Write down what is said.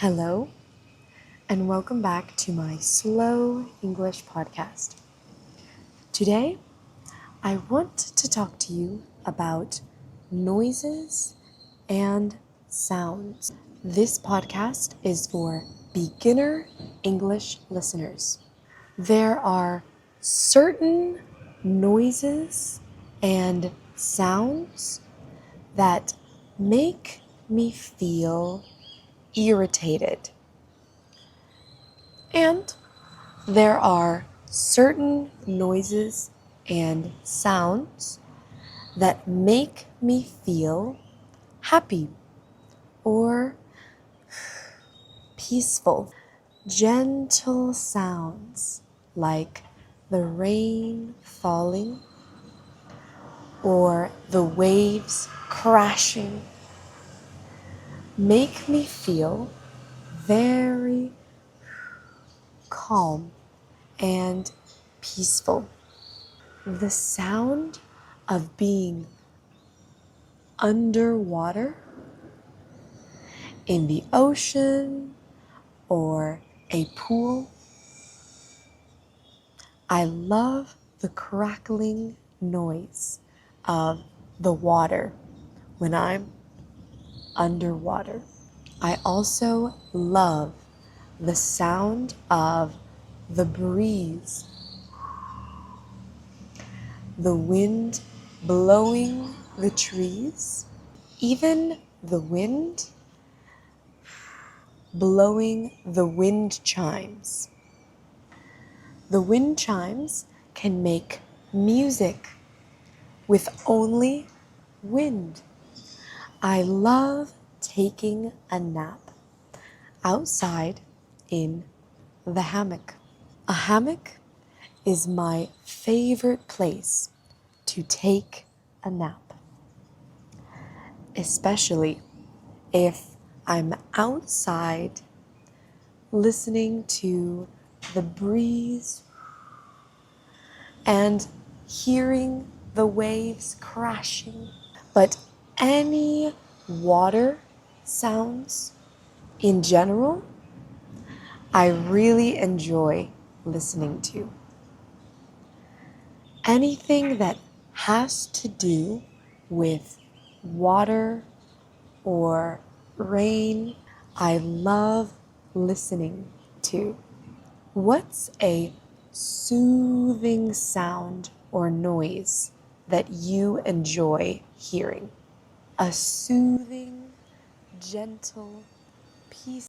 Hello, and welcome back to my Slow English podcast. Today, I want to talk to you about noises and sounds. This podcast is for beginner English listeners. There are certain noises and sounds that make me feel irritated. And there are certain noises and sounds that make me feel happy or peaceful. Gentle sounds like the rain falling or the waves crashing make me feel very calm and peaceful. The sound of being underwater in the ocean or a pool. I love the crackling noise of the water when I'm underwater. I also love the sound of the breeze, the wind blowing the trees, even the wind blowing the wind chimes. The wind chimes can make music with only wind. I love taking a nap outside in the hammock. A hammock is my favorite place to take a nap, especially if I'm outside listening to the breeze and hearing the waves crashing. But any water sounds in general, I really enjoy listening to. Anything that has to do with water or rain, I love listening to. What's a soothing sound or noise that you enjoy hearing? A soothing, gentle, peaceful